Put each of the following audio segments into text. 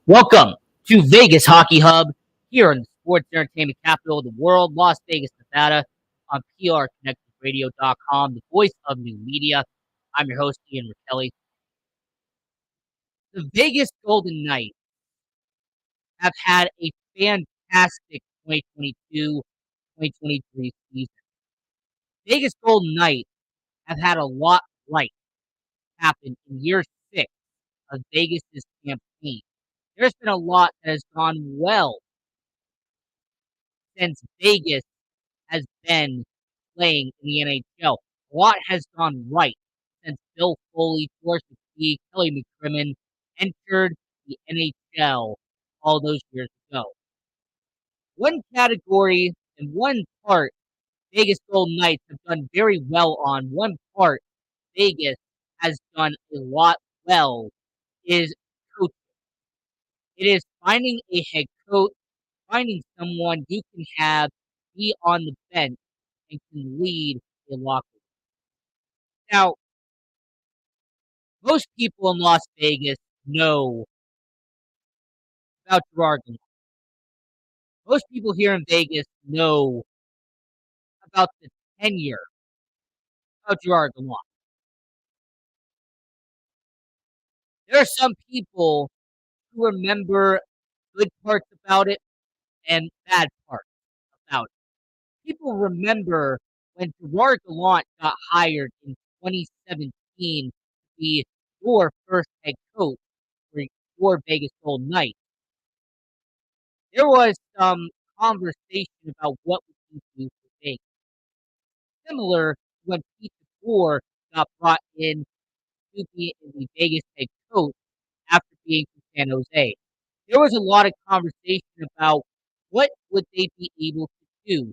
Welcome to Vegas Hockey Hub here in the sports entertainment capital of the world, Las Vegas, Nevada, on prconnectedradio.com, the voice of new media. I'm your host, Ian Kelly. The Vegas Golden Knights have had a fantastic 2022-2023 season. Vegas Golden Knights have had a lot right happen in year 6 of Vegas's campaign. There's been a lot that has gone well since Vegas has been playing in the NHL. A lot has gone right since Bill Foley, Forrest McPhee, Kelly McCrimmon entered the NHL all those years ago. One category and one part Vegas Golden Knights have done very well on, one part Vegas has done a lot well is coaching. It is finding a head coach, finding someone you can have be on the bench and can lead a locker room. Now, most people in Las Vegas know about Gerard Gallant. Most people here in Vegas know about the tenure of Gerard Gallant. There are some people who remember good parts about it and bad parts about it. People remember when Gerard Gallant got hired in 2017 to be your first head coach for your Vegas Golden Knights. There was some conversation about what we can do for Vegas. Similar to when Pete DeBoer got brought in to be the Vegas head coach after being from San Jose. There was a lot of conversation about what would they be able to do,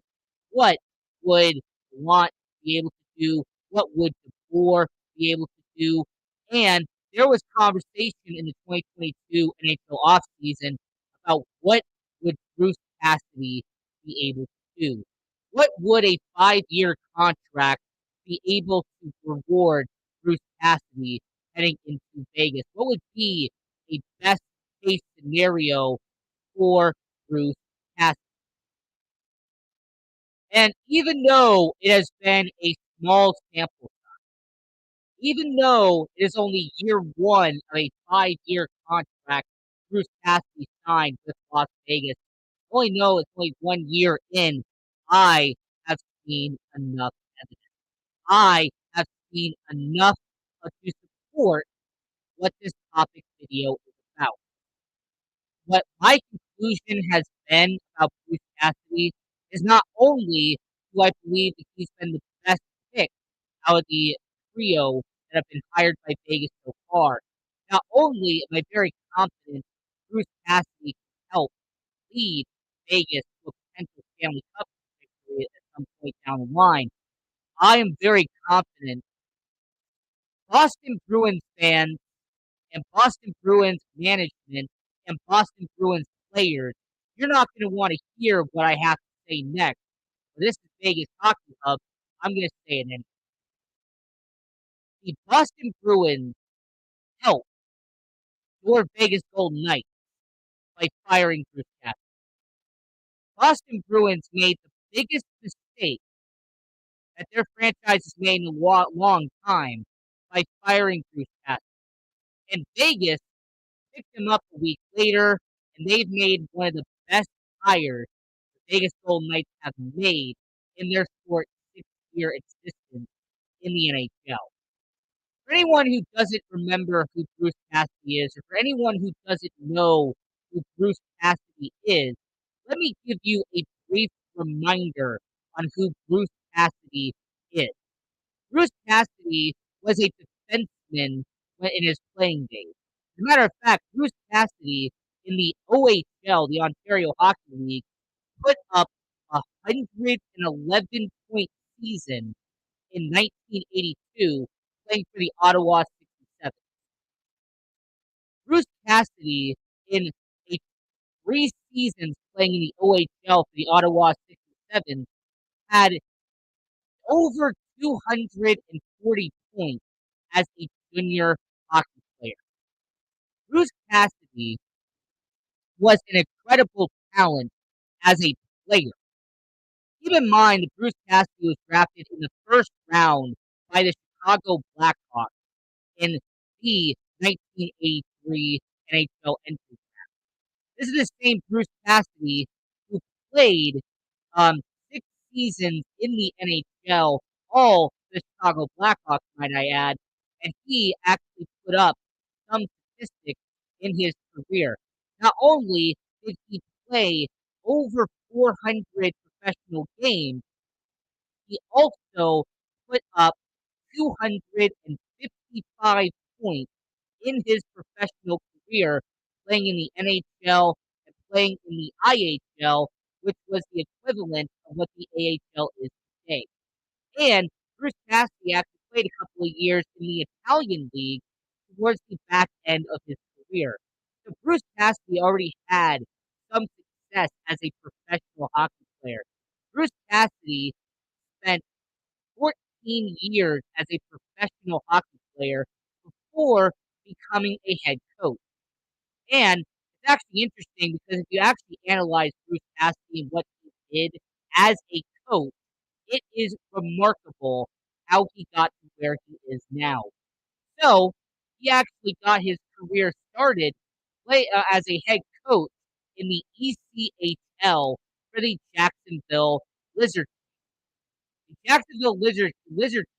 what would Want be able to do, what would DeBoer be able to do, and there was conversation in the 2022 NHL offseason about what would Bruce Cassidy be able to do. What would a 5-year contract be able to reward Bruce Cassidy heading into Vegas? What would be a best case scenario for Bruce Cassidy? And even though it has been a small sample, even though it is only year 1 of a 5-year contract Bruce Cassidy signed with Las Vegas, I only know it's only 1 year in, I have seen enough evidence. I have seen enough to support what this topic video is about. What my conclusion has been about Bruce Cassidy is not only do I believe that he's been the best pick out of the trio that have been hired by Vegas so far, not only am I very confident Bruce Cassidy can help lead Vegas to a potential Stanley Cup victory at some point down the line, I am very confident Boston Bruins fans and Boston Bruins management and Boston Bruins players, you're not going to want to hear what I have to say next. But this is Vegas Hockey Hub. I'm going to say it anyway. The Boston Bruins helped your Vegas Golden Knights by firing Bruce Cassidy. Boston Bruins made the biggest mistake that their franchise has made in a long time by firing Bruce Cassidy. And Vegas picked him up a week later, and they've made one of the best hires the Vegas Golden Knights have made in their short 6-year existence in the NHL. For anyone who doesn't remember who Bruce Cassidy is, or for anyone who doesn't know who Bruce Cassidy is, let me give you a brief reminder on who Bruce Cassidy is. Bruce Cassidy was a defenseman in his playing days. As a matter of fact, Bruce Cassidy in the OHL, the Ontario Hockey League, put up a 111-point season in 1982 playing for the Ottawa 67. Bruce Cassidy, in a 3 seasons playing in the OHL for the Ottawa 67, had over 240 points as a junior hockey player. Bruce Cassidy was an incredible talent as a player. Keep in mind that Bruce Cassidy was drafted in the first round by the Chicago Blackhawks in the 1983 NHL entry. This is the same Bruce Cassidy who played um, 6 seasons in the NHL, all the Chicago Blackhawks, might I add, and he actually put up some statistics in his career. Not only did he play over 400 professional games, he also put up 255 points in his professional career, playing in the NHL and playing in the IHL, which was the equivalent of what the AHL is today. And Bruce Cassidy actually played a couple of years in the Italian league towards the back end of his career. So Bruce Cassidy already had some success as a professional hockey player. Bruce Cassidy spent 14 years as a professional hockey player before becoming a head coach. And it's actually interesting because if you actually analyze Bruce Cassidy and what he did as a coach, it is remarkable how he got to where he is now. So he actually got his career started as a head coach in the ECHL for the Jacksonville Lizards. The Jacksonville Lizard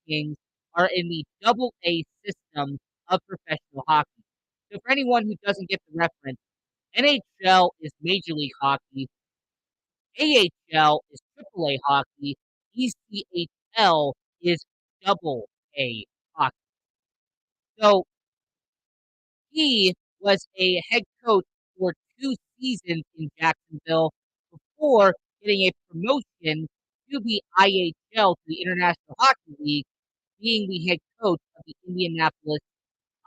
Kings are in the Double A system of professional hockey. So for anyone who doesn't get the reference, NHL is Major League Hockey, AHL is Triple A hockey, ECHL is Double A hockey. So he was a head coach for 2 seasons in Jacksonville before getting a promotion to the IHL, to the International Hockey League, being the head coach of the Indianapolis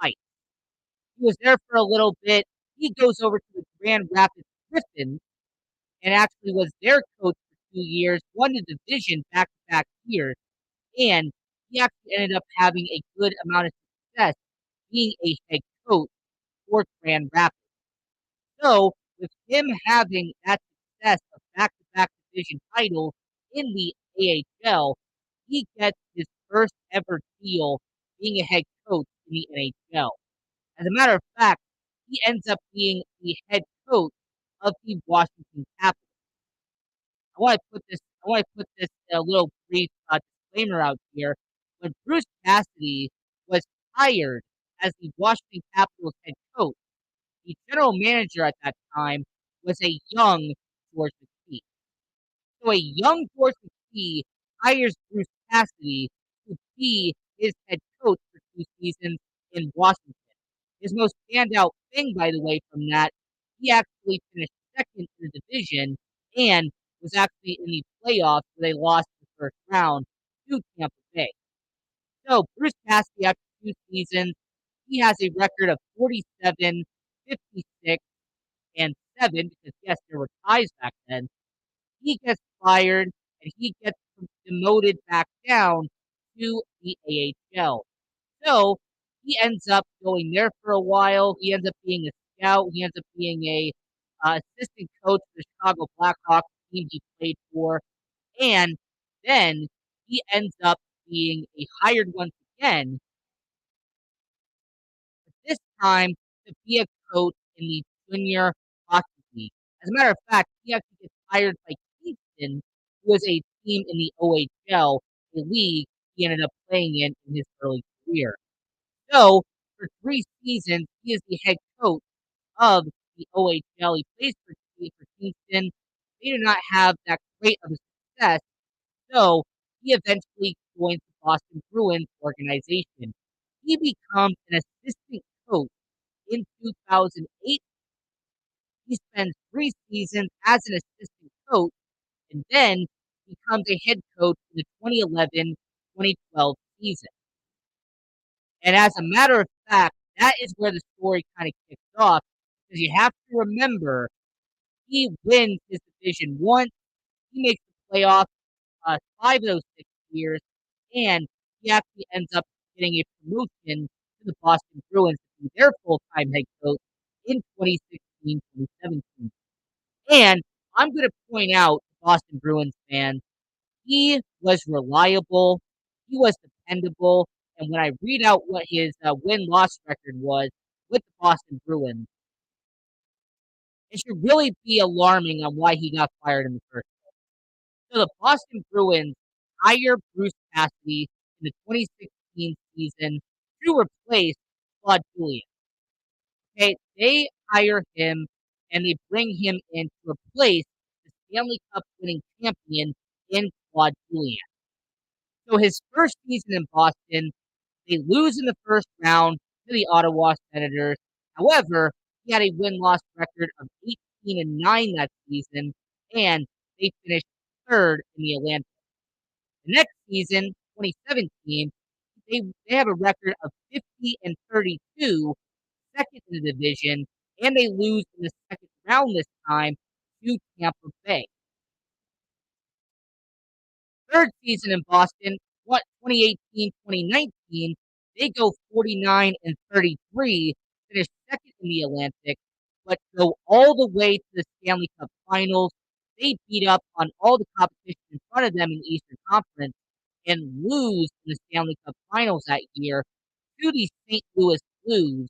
Ice. He was there for a little bit. He goes over to the Grand Rapids Griffins and actually was their coach for 2 years, won the division back-to-back years, and he actually ended up having a good amount of success being a head coach for Grand Rapids. So, with him having that success of back-to-back division titles in the AHL, he gets his first ever deal being a head coach in the NHL. As a matter of fact, he ends up being the head coach of the Washington Capitals. I want to put this little brief disclaimer out here. When Bruce Cassidy was hired as the Washington Capitals head coach, the general manager at that time was a young George McPhee. So a young George McPhee hires Bruce Cassidy to be his head coach for 2 seasons in Washington. His most standout thing, by the way, from that, he actually finished second in the division and was actually in the playoffs where they lost the first round to Tampa Bay. So Bruce Cassidy, after 2 seasons, he has a record of 47, 56, and 7, because yes, there were ties back then. He gets fired and he gets demoted back down to the AHL. So he ends up going there for a while. He ends up being a scout. He ends up being a assistant coach for the Chicago Blackhawks team he played for, and then he ends up being a hired once again, this time to be a coach in the Junior Hockey League. As a matter of fact, he actually gets hired by Kingston, who was a team in the OHL, a league he ended up playing in his early career. So, for 3 seasons, he is the head coach of the OHL. He plays for Kingston. They do not have that great of a success, so he eventually joins the Boston Bruins organization. He becomes an assistant coach in 2008. He spends 3 seasons as an assistant coach and then becomes a head coach in the 2011-2012 season. And as a matter of fact, that is where the story kind of kicks off, because you have to remember he wins his division once, he makes the playoffs 5 of those 6 years, and he actually ends up getting a promotion to the Boston Bruins to be their full-time head coach in 2016. 2017. And I'm gonna point out to Boston Bruins fans, he was reliable, he was dependable, and when I read out what his, win-loss record was with the Boston Bruins, it should really be alarming on why he got fired in the first. So the Boston Bruins hire Bruce Cassidy in the 2016 season to replace Claude Julien. Okay, they hire him and they bring him in to replace the Stanley Cup winning champion in Claude Julien. So his first season in Boston, they lose in the first round to the Ottawa Senators. However, he had a win-loss record of 18-9 that season, and they finished third in the Atlantic. The next season, 2017, they have a record of 50-32, second in the division, and they lose in the second round this time to Tampa Bay. Third season in Boston, 2018-2019, they go 49-33, finish second in the Atlantic, but go all the way to the Stanley Cup Finals. They beat up on all the competition in front of them in the Eastern Conference and lose in the Stanley Cup Finals that year to the St. Louis Blues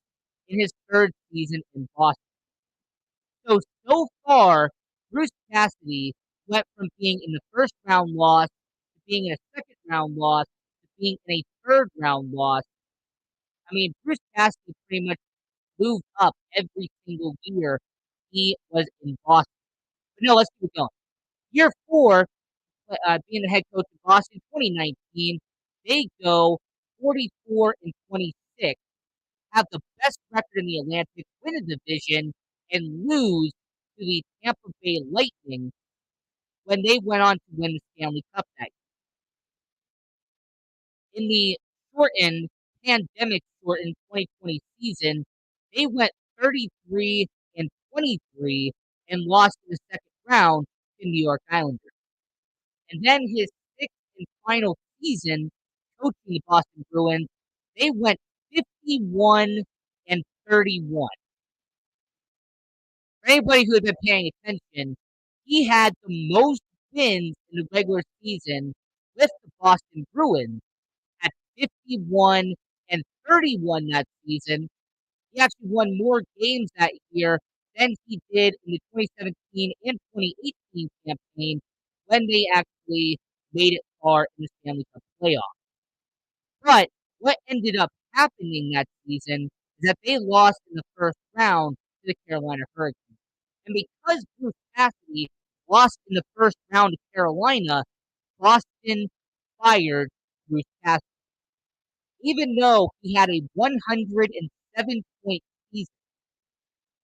in his third season in Boston. So far, Bruce Cassidy went from being in the first round loss to being in a second round loss to being in a third round loss. I mean, Bruce Cassidy pretty much moved up every single year he was in Boston. But no, let's keep going. Year four, being the head coach of Boston, 2019, they go 44-26, have the best record in the Atlantic, win a division, and lose to the Tampa Bay Lightning when they went on to win the Stanley Cup that year. In the shortened, pandemic shortened 2020 season, they went 33-23 and lost in the second round to New York Islanders. And then his sixth and final season coaching the Boston Bruins, they went 51-31. For anybody who had been paying attention, he had the most wins in the regular season with the Boston Bruins at 51-31 that season. He actually won more games that year than he did in the 2017 and 2018 campaign when they actually made it far in the Stanley Cup playoffs. But what ended up happening that season is that they lost in the first round to the Carolina Hurricanes. And because Bruce Cassidy lost in the first round to Carolina, Boston fired Bruce Cassidy. Even though he had a 107-point season,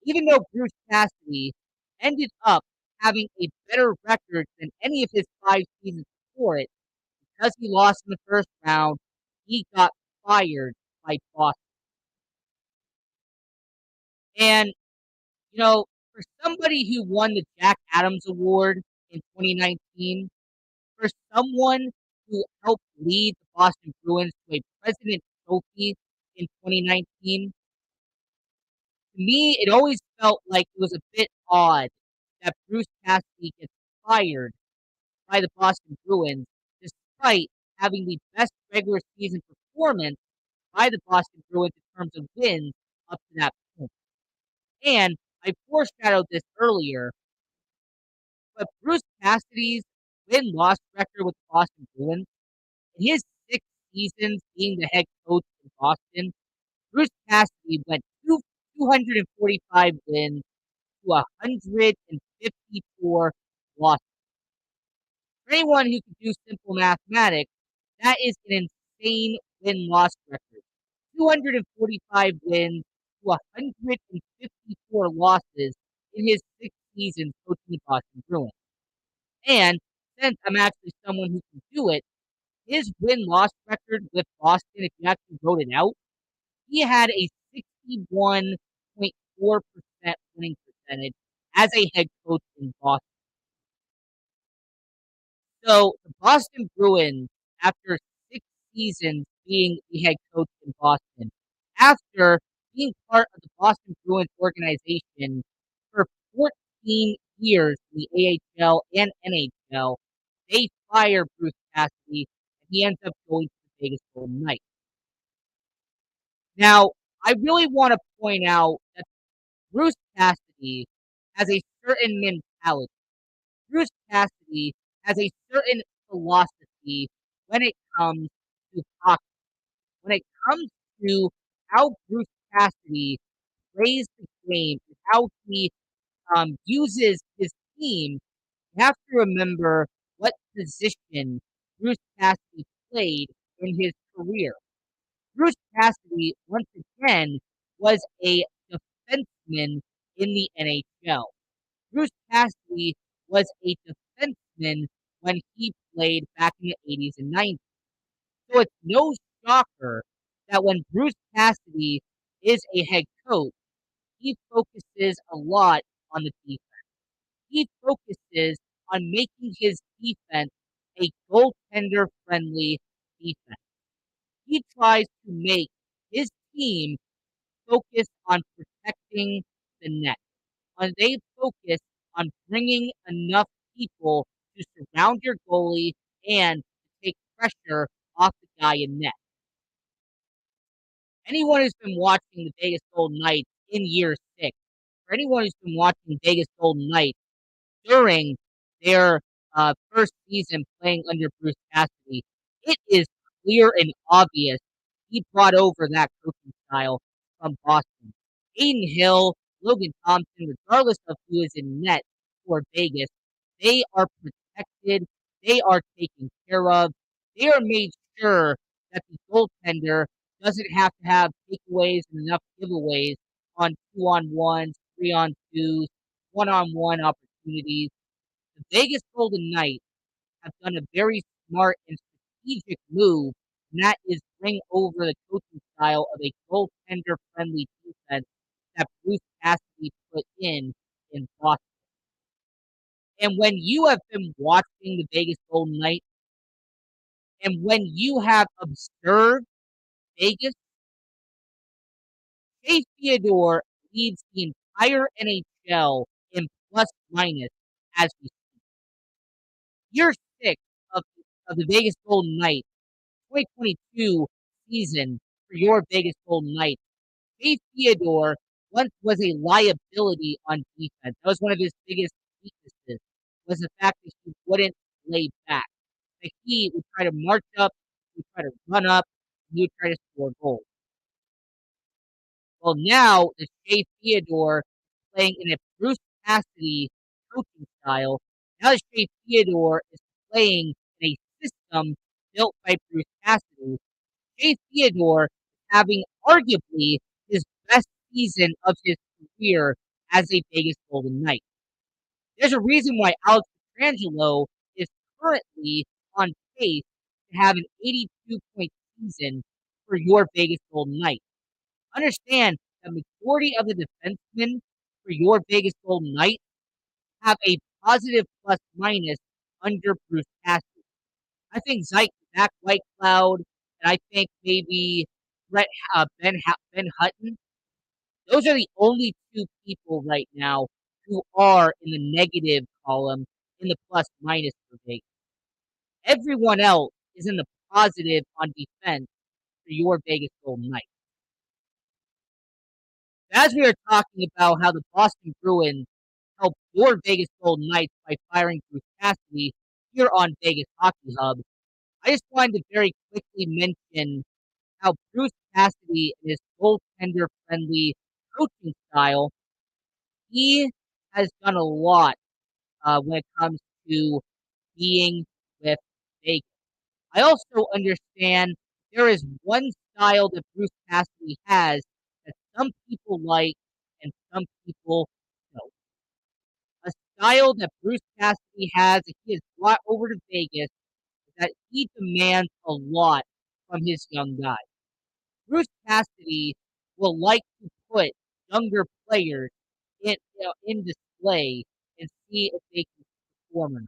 even though Bruce Cassidy ended up having a better record than any of his 5 seasons before it, because he lost in the first round, he got fired by Boston. And, for somebody who won the Jack Adams Award in 2019, for someone who helped lead the Boston Bruins to a President's Trophy in 2019, to me, it always felt like it was a bit odd that Bruce Cassidy gets fired by the Boston Bruins despite having the best regular season performance by the Boston Bruins in terms of wins up to that point. And I foreshadowed this earlier, but Bruce Cassidy's win-loss record with the Boston Bruins, in his 6 seasons being the head coach in Boston, Bruce Cassidy went 245 wins to 154 losses. For anyone who can do simple mathematics, that is an insane win-loss record. 245 wins to 154 losses in his 6 seasons coaching the Boston Bruins. And since I'm actually someone who can do it, his win-loss record with Boston, if you actually wrote it out, he had a 61.4% winning percentage as a head coach in Boston. So the Boston Bruins, after 6 seasons being the head coach in Boston, after being part of the Boston Bruins organization 14 years in the AHL and NHL, they fire Bruce Cassidy, and he ends up going to the Vegas Golden Knights. Now, I really want to point out that Bruce Cassidy has a certain mentality. Bruce Cassidy has a certain philosophy when it comes to hockey. When it comes to how Bruce Cassidy plays the game and how he uses his team, you have to remember what position Bruce Cassidy played in his career. Bruce Cassidy, once again, was a defenseman in the NHL. Bruce Cassidy was a defenseman when he played back in the 80s and 90s. So it's no shocker that when Bruce Cassidy is a head coach, he focuses a lot on the defense. He focuses on making his defense a goaltender friendly defense. He tries to make his team focus on protecting the net. They focus on bringing enough people to surround your goalie and take pressure off the guy in net. Anyone who's been watching the Vegas Golden Knights in year 6, or anyone who's been watching Vegas Golden Knights during their first season playing under Bruce Cassidy, it is clear and obvious he brought over that coaching style from Boston. Aiden Hill, Logan Thompson, regardless of who is in net for Vegas, they are protected. They are taken care of. They are made sure that the goaltender doesn't have to have takeaways and enough giveaways on 2-on-1s, 3-on-2s, one-on-one opportunities. The Vegas Golden Knights have done a very smart and strategic move, and that is bring over the coaching style of a goaltender-friendly defense that Bruce Cassidy put in Boston. And when you have been watching the Vegas Golden Knights, and when you have observed Vegas, Chase Theodore leads the entire NHL in plus minus as we speak. Year 6 of, of the Vegas Golden Knights, 2022 season for your Vegas Golden Knights. Chase Theodore once was a liability on defense. That was one of his biggest weaknesses, was the fact that he wouldn't lay back. That he would try to march up, he would try to run up, and he would try to score goals. Well, now the Shea Theodore playing in a Bruce Cassidy coaching style. Now the Shea Theodore is playing in a system built by Bruce Cassidy. Shea Theodore having arguably his best season of his career as a Vegas Golden Knight. There's a reason why Alex Pietrangelo is currently on pace to have an 82-point season for your Vegas Golden Knights. Understand the majority of the defensemen for your Vegas Golden Knights have a positive plus minus under Bruce Cassidy. I think Zach Whitecloud, and I think maybe Brett Ben Hutton. Those are the only two people right now who are in the negative column in the plus minus for Vegas. Everyone else is in the positive on defense for your Vegas Golden Knights. As we are talking about how the Boston Bruins helped your Vegas Golden Knights by firing Bruce Cassidy here on Vegas Hockey Hub, I just wanted to very quickly mention how Bruce Cassidy and his goaltender-friendly coaching style, he has done a lot when it comes to being with Vegas. I also understand there is one style that Bruce Cassidy has that some people like and some people don't. A style that Bruce Cassidy has that he has brought over to Vegas is that he demands a lot from his young guys. Bruce Cassidy will like to put younger players in display and see if they can perform or not.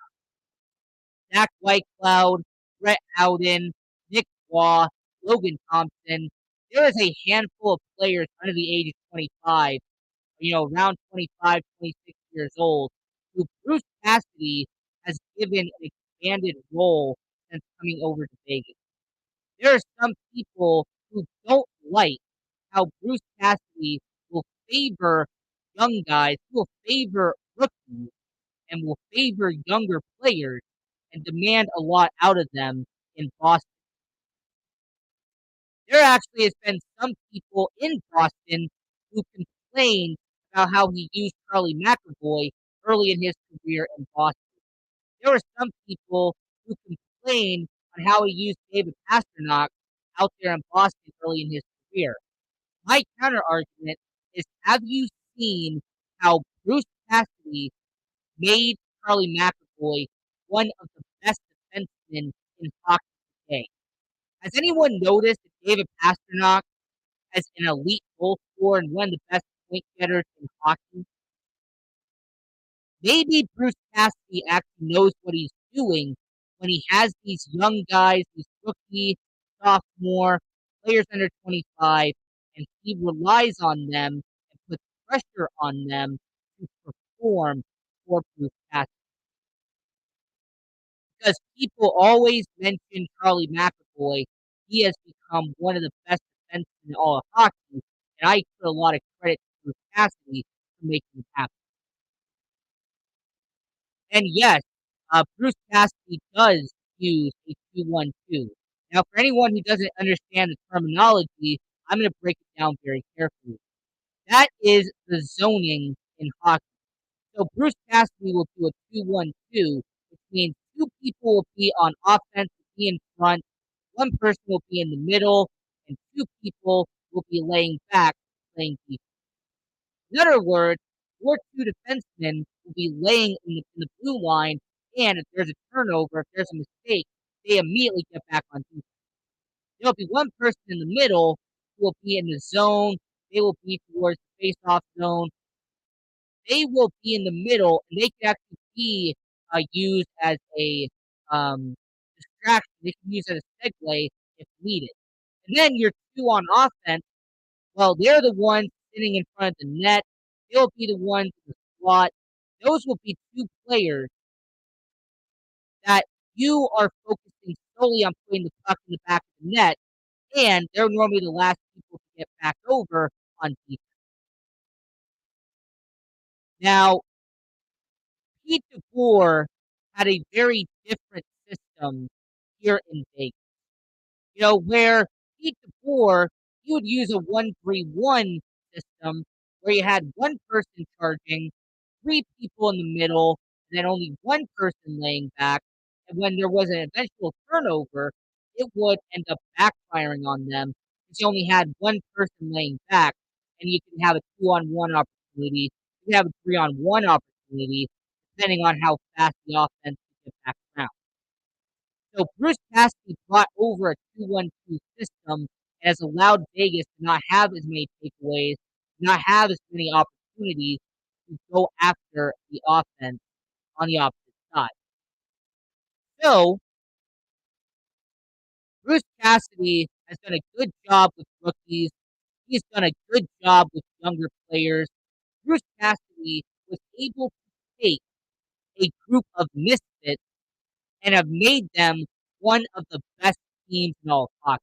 Zach Whitecloud, Brett Howden, Nick Waugh, Logan Thompson. There is a handful of players under the age of 25, around 25, 26 years old, who Bruce Cassidy has given an expanded role since coming over to Vegas. There are some people who don't like how Bruce Cassidy will favor young guys, who will favor rookies, and will favor younger players and demand a lot out of them in Boston. There actually has been some people in Boston who complained about how he used Charlie McAvoy early in his career in Boston. There were some people who complained on how he used David Pastrnak out there in Boston early in his career. My counter argument is, have you seen how Bruce Cassidy made Charlie McAvoy one of the best defensemen in hockey today? Has anyone noticed that David Pastrnak as an elite goal scorer and one of the best point getters in hockey? Maybe Bruce Cassidy actually knows what he's doing when he has these young guys, these rookie, sophomore, players under 25, and he relies on them and puts pressure on them to perform for Bruce Cassidy. Because people always mention Charlie McAvoy, he has become one of the best defensemen in all of hockey, and I put a lot of credit to Bruce Cassidy for making it happen. And yes, Bruce Cassidy does use a 2-1-2. Now, for anyone who doesn't understand the terminology, I'm going to break it down very carefully. That is the zoning in hockey. So Bruce Cassidy will do a 2-1-2, which means two people will be on offense, will be in front, one person will be in the middle, and two people will be laying back, playing defense. In other words, your two defensemen will be laying in the blue line, and if there's a turnover, if there's a mistake, they immediately get back on defense. There'll be one person in the middle who will be in the zone. They will be towards the face-off zone. They will be in the middle, and they can actually be used as a distraction. They can use as a segue if needed. And then your two on offense, well, they're the ones sitting in front of the net. They'll be the ones in the slot. Those will be two players that you are focusing solely on putting the puck in the back of the net, and they're normally the last people to get back over on defense. Now, Pete DeBoer had a very different system here in Vegas. Where Pete DeBoer, he would use a 1-3-1 system where you had one person charging, three people in the middle, and then only one person laying back. And when there was an eventual turnover, it would end up backfiring on them because you only had one person laying back, and you can have a 2-on-1 opportunity. You can have a 3-on-1 opportunity, depending on how fast the offense can get back around. So Bruce Cassidy brought over a 2-1-2 system and has allowed Vegas to not have as many takeaways, not have as many opportunities to go after the offense on the opposite side. So Bruce Cassidy has done a good job with rookies. He's done a good job with younger players. Bruce Cassidy was able to take a group of misfits and have made them one of the best teams in all of hockey.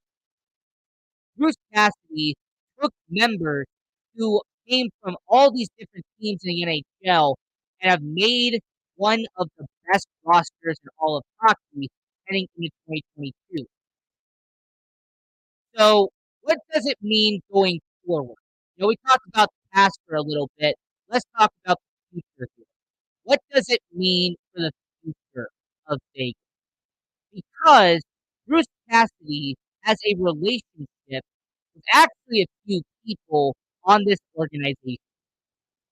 Bruce Cassidy took members who came from all these different teams in the NHL and have made one of the best rosters in all of hockey heading into 2022. So, what does it mean going forward? We talked about the past for a little bit. Let's talk about the future here. What does it mean for the future of Vegas? Because Bruce Cassidy has a relationship with actually a few people on this organization.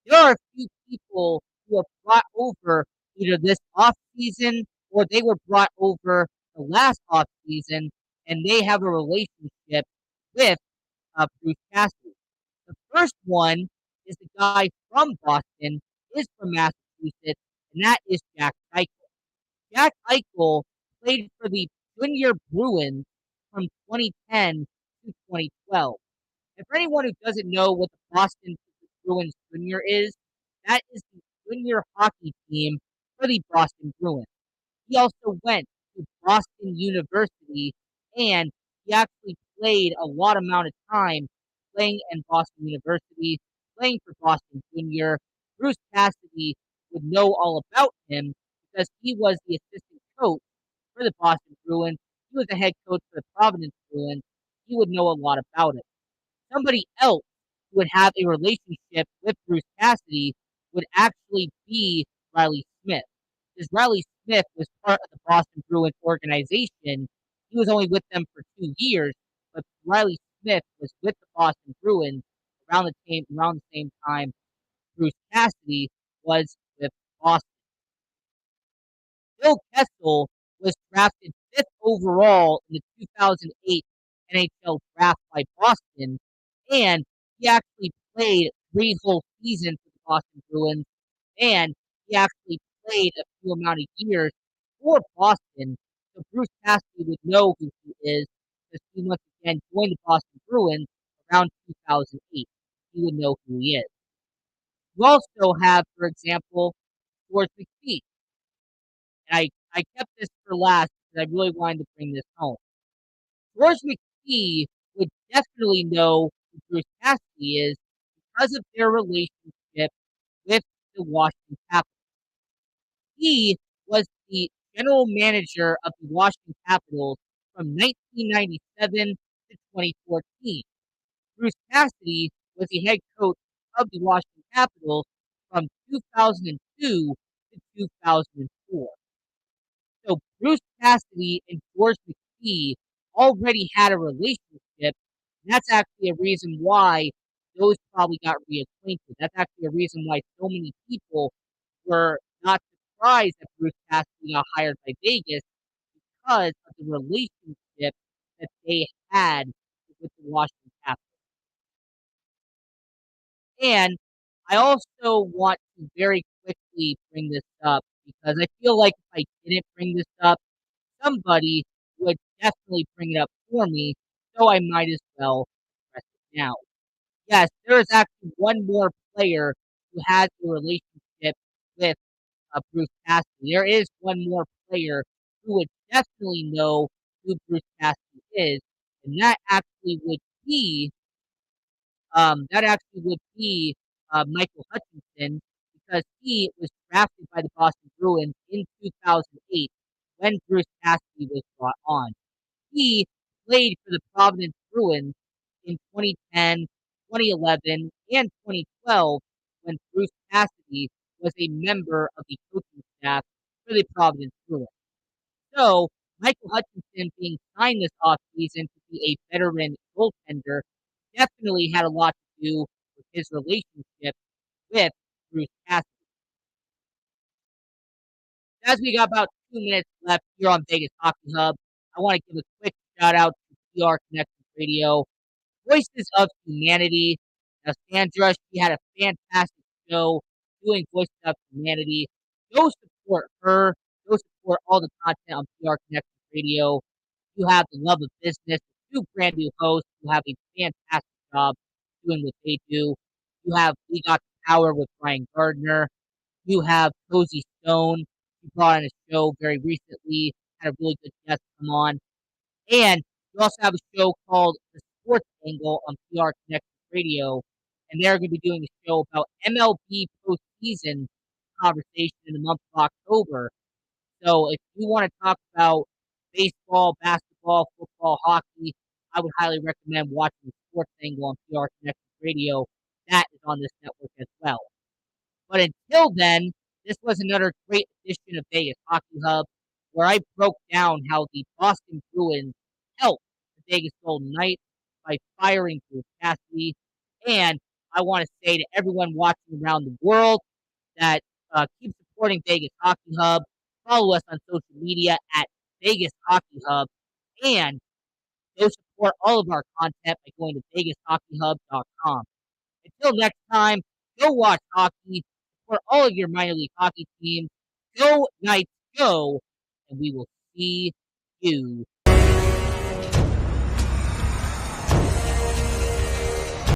There are a few people who are brought over either this off season or they were brought over the last off season, and they have a relationship with Bruce Cassidy. The first one is the guy from Boston, is from Massachusetts, and that is Jack Eichel. Jack Eichel played for the Junior Bruins from 2010 to 2012. And for anyone who doesn't know what the Boston Bruins Junior is, that is the junior hockey team for the Boston Bruins. He also went to Boston University, and he actually played a lot amount of time playing in Boston University, playing for Boston Junior. Bruce Cassidy would know all about him because he was the assistant coach for the Boston Bruins. He was the head coach for the Providence Bruins. He would know a lot about it. Somebody else who would have a relationship with Bruce Cassidy would actually be Riley Smith. Because Riley Smith was part of the Boston Bruins organization. He was only with them for 2 years, but Riley Smith was with the Boston Bruins around the same time Bruce Cassidy was with Boston. Bill Kessel was drafted fifth overall in the 2008 NHL draft by Boston, and he actually played 3 whole seasons for the Boston Bruins, and he actually played a few amount of years for Boston. So Bruce Cassidy would know who he is because he once again joined the Boston Bruins around 2008. He would know who he is. You also have, for example, George McPhee. And I kept this for last because I really wanted to bring this home. George McPhee would definitely know who Bruce Cassidy is because of their relationship with the Washington Capitals. He was the general manager of the Washington Capitals from 1997 to 2014. Bruce Cassidy was the head coach of the Washington Capitals from 2002 to 2004. So Bruce Cassidy and George McPhee already had a relationship. And that's actually a reason why those probably got reacquainted. That's actually a reason why so many people were not surprised that Bruce Cassidy got hired by Vegas because of the relationship that they had with the Washington Capitals. And I also want to very quickly bring this up because I feel like if I didn't bring this up, somebody would definitely bring it up for me, so I might as well express it now. Yes, there is actually one more player who has a relationship with Bruce Cassidy. There is one more player who would definitely know who Bruce Cassidy is, and that actually would be Michael Hutchinson because he was drafted by the Boston Bruins in 2008 when Bruce Cassidy was brought on. He played for the Providence Bruins in 2010, 2011, and 2012 when Bruce Cassidy was a member of the coaching staff for the Providence Bruins. So, Michael Hutchinson being signed this offseason to be a veteran goaltender definitely had a lot to do with his relationship with Bruce Cassidy. As we got about 2 minutes left here on Vegas Hockey Hub, I want to give a quick shout out to PR Connections Radio, Voices of Humanity. Now, Sandra, she had a fantastic show doing Voices of Humanity. Go support her. Go support all the content on PR Connections Radio. You have the love of business, two brand new hosts who have a fantastic job doing what they do. You have We Got the Power with Brian Gardner. You have Cozy Stone, who brought on a show very recently, had a really good guest come on. And you also have a show called The Sports Angle on PR Connections Radio, and they're going to be doing a show about MLB postseason conversation in the month of October. So if you want to talk about baseball, basketball, football, hockey, I would highly recommend watching The Sports Angle on PR Connections Radio. That is on this network as well. But until then, this was another great edition of Vegas Hockey Hub, where I broke down how the Boston Bruins helped the Vegas Golden Knights by firing Bruce Cassidy. And I want to say to everyone watching around the world that keep supporting Vegas Hockey Hub. Follow us on social media at Vegas Hockey Hub. And go support all of our content by going to VegasHockeyHub.com. Until next time, go watch hockey for all of your minor league hockey teams. Go Knights, go! And we will see you